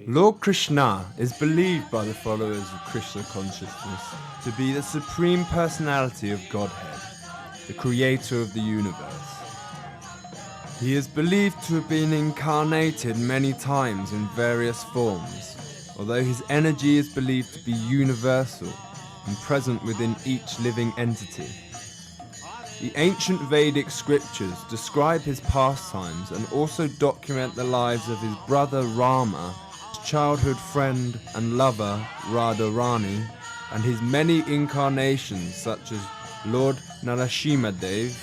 Lord Krishna is believed by the followers of Krishna Consciousness to be the Supreme Personality of Godhead, the creator of the universe. He is believed to have been incarnated many times in various forms, although his energy is believed to be universal and present within each living entity. The ancient Vedic scriptures describe his pastimes and also document the lives of his brother Rama, his childhood friend and lover Radharani, and his many incarnations such as Lord Narasimhadev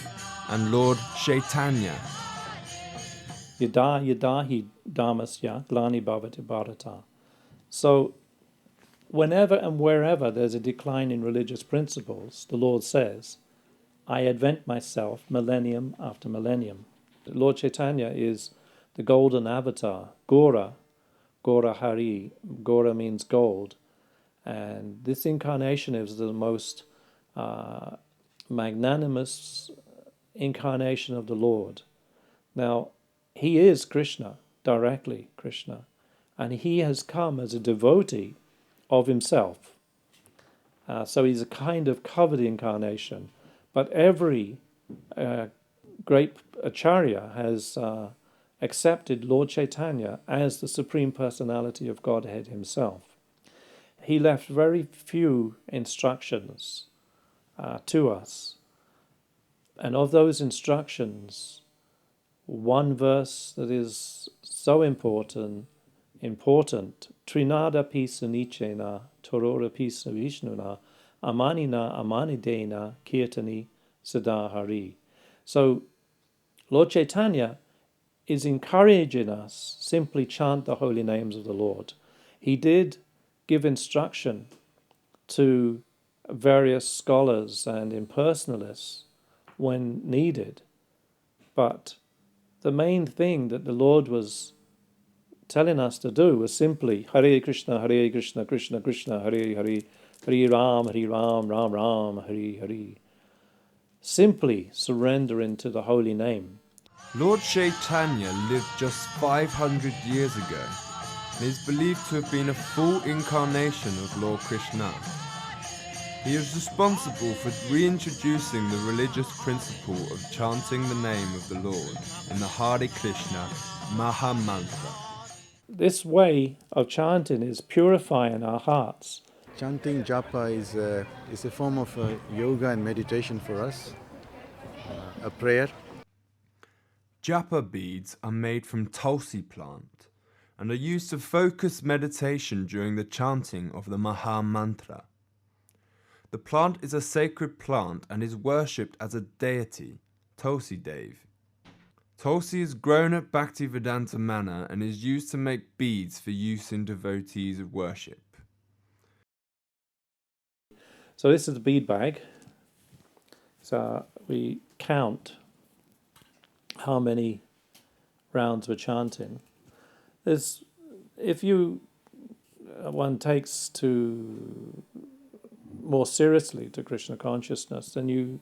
and Lord Chaitanya. Yada yadahi dharmasya glani bhavati bharata. So, whenever and wherever there's a decline in religious principles, the Lord says, I advent myself millennium after millennium. Lord Chaitanya is the golden avatar, Gora, Gora Hari. Gora means gold. And this incarnation is the most magnanimous incarnation of the Lord. Now, he is Krishna, directly Krishna, and he has come as a devotee of himself. So he's a kind of covered incarnation. But every great Acharya has accepted Lord Chaitanya as the Supreme Personality of Godhead himself. He left very few instructions to us. And of those instructions, one verse that is so important, Trinada pisa nichena, torora pisa vishnuna, amanina amanidena kirtani sadahari. So Lord Chaitanya is encouraging us simply chant the holy names of the Lord. He did give instruction to various scholars and impersonalists when needed, but the main thing that the Lord was telling us to do was simply Hare Krishna, Krishna Krishna, Hare Hare, Hare Ram, Ram Ram, Hare Hare. Simply surrendering to the holy name. Lord Chaitanya lived just 500 years ago and is believed to have been a full incarnation of Lord Krishna. He is responsible for reintroducing the religious principle of chanting the name of the Lord in the Hare Krishna Maha Mantra. This way of chanting is purifying our hearts. Chanting japa is a form of yoga and meditation for us, a prayer. Japa beads are made from tulsi plant and are used to focus meditation during the chanting of the Maha Mantra. The plant is a sacred plant and is worshipped as a deity, Tulsi Dev. Tulsi is grown at Bhaktivedanta manner and is used to make beads for use in devotees of worship. So this is the bead bag. So we count how many rounds we're chanting. If one takes to more seriously to Krishna consciousness, then you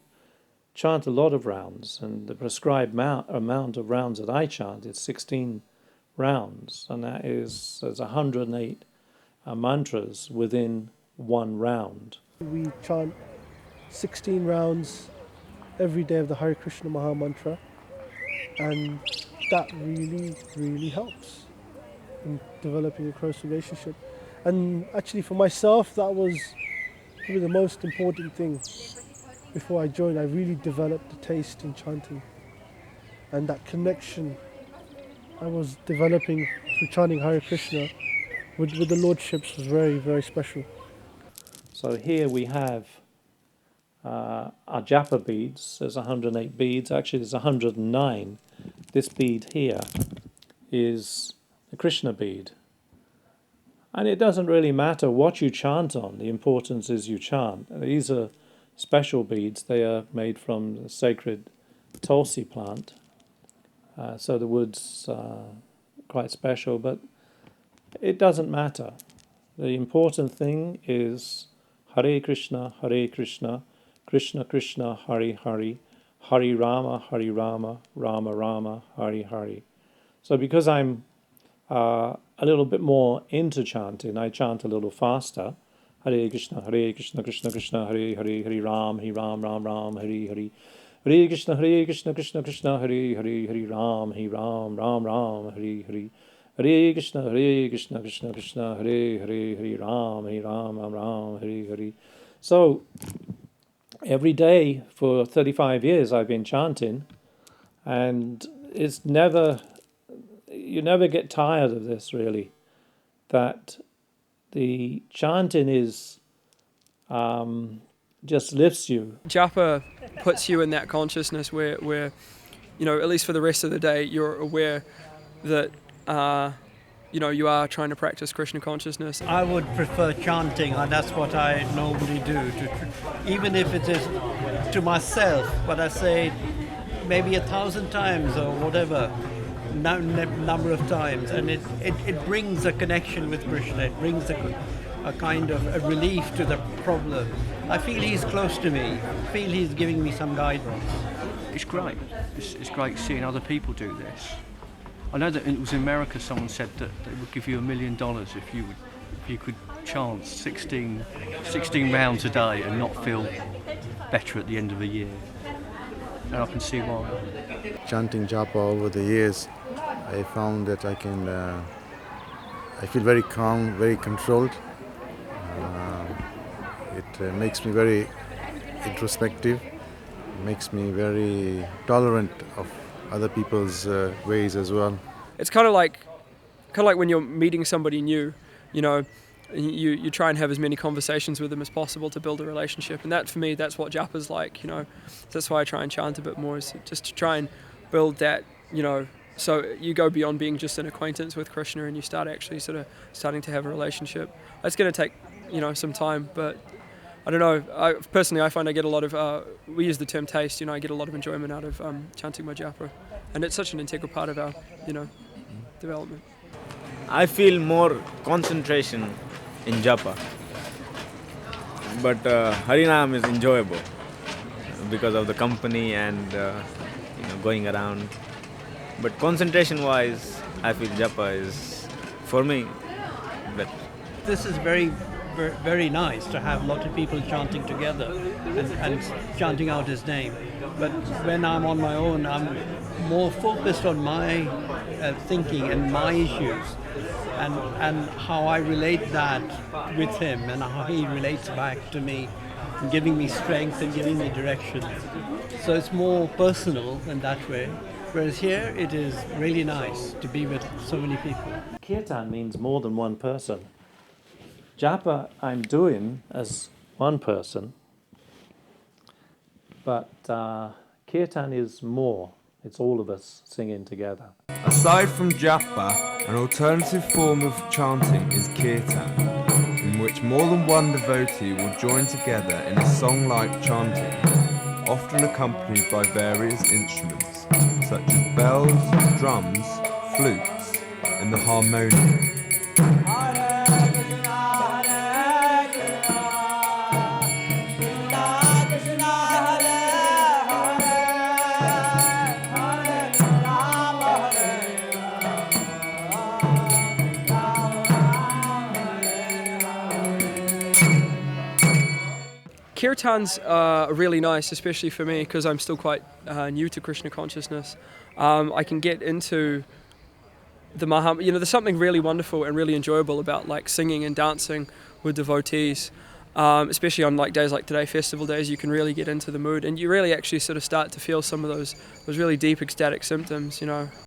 chant a lot of rounds, and the prescribed amount of rounds that I chant is 16 rounds, and there's 108 mantras within one round. We chant 16 rounds every day of the Hare Krishna Maha Mantra, and that really, really helps in developing a close relationship. And actually for myself, that was probably the most important thing. Before I joined, I really developed the taste in chanting, and that connection I was developing through chanting Hare Krishna with the Lordships was very, very special. So here we have our japa beads. There's 108 beads. Actually, there's 109. This bead here is the Krishna bead. And it doesn't really matter what you chant on. The importance is you chant. These are special beads. They are made from the sacred tulsi plant. So the wood's quite special, but it doesn't matter. The important thing is Hare Krishna, Krishna Krishna, Hare Hare, Hare Rama, Rama Rama, Hare Hare. So because I'm a little bit more into chanting. I chant a little faster. Hare Krishna, Krishna Krishna, Hare Hare, Hare Ram, Ram Ram, Hare Hare. Hare Krishna, Krishna Krishna, Hare Hare, Hare Ram, Ram Ram, Hare Hare. Hare Krishna, Krishna Krishna, Hare Hare, Hare Ram, Ram, Hare Hare. So every day for 35 years I've been chanting, and it's never, you never get tired of this really, that the chanting is just lifts you. Japa puts you in that consciousness where, you know, at least for the rest of the day, you're aware that, you know, you are trying to practice Krishna consciousness. I would prefer chanting, and that's what I normally do, even if it is to myself, but I say maybe 1,000 times or whatever, number of times, and it brings a connection with Krishna. It brings a kind of a relief to the problem. I feel he's close to me. I feel he's giving me some guidance. It's great. It's great seeing other people do this. I know that it was in America. Someone said that they would give you $1 million if you could chant 16 rounds a day and not feel better at the end of the year. And I can see why. Chanting japa over the years, I found that I feel very calm, very controlled. It makes me very introspective, makes me very tolerant of other people's ways as well. It's kind of like when you're meeting somebody new, you know, you try and have as many conversations with them as possible to build a relationship, and that for me, that's what japa's like, you know. That's why I try and chant a bit more, is just to try and build that, you know, so you go beyond being just an acquaintance with Krishna and you start actually sort of starting to have a relationship. It's going to take, you know, some time, but I don't know. I find I get a lot of, we use the term taste, you know, I get a lot of enjoyment out of chanting my japa, and it's such an integral part of our, you know, development. I feel more concentration in japa, but Harinam is enjoyable because of the company and you know, going around. But concentration-wise, I feel japa is, for me, better. This is very, very nice to have a lot of people chanting together and chanting out his name. But when I'm on my own, I'm more focused on my thinking and my issues, and how I relate that with him and how he relates back to me, and giving me strength and giving me direction. So it's more personal in that way. Whereas here, it is really nice to be with so many people. Kirtan means more than one person. Japa I'm doing as one person, but Kirtan is more. It's all of us singing together. Aside from japa, an alternative form of chanting is kirtan, in which more than one devotee will join together in a song-like chanting, often accompanied by various instruments, such as bells, drums, flutes, and the harmonium. Kirtans are really nice, especially for me, because I'm still quite new to Krishna consciousness. I can get into the Maha, you know, there's something really wonderful and really enjoyable about like singing and dancing with devotees, especially on like days like today, festival days. You can really get into the mood, and you really actually sort of start to feel some of those really deep ecstatic symptoms, you know.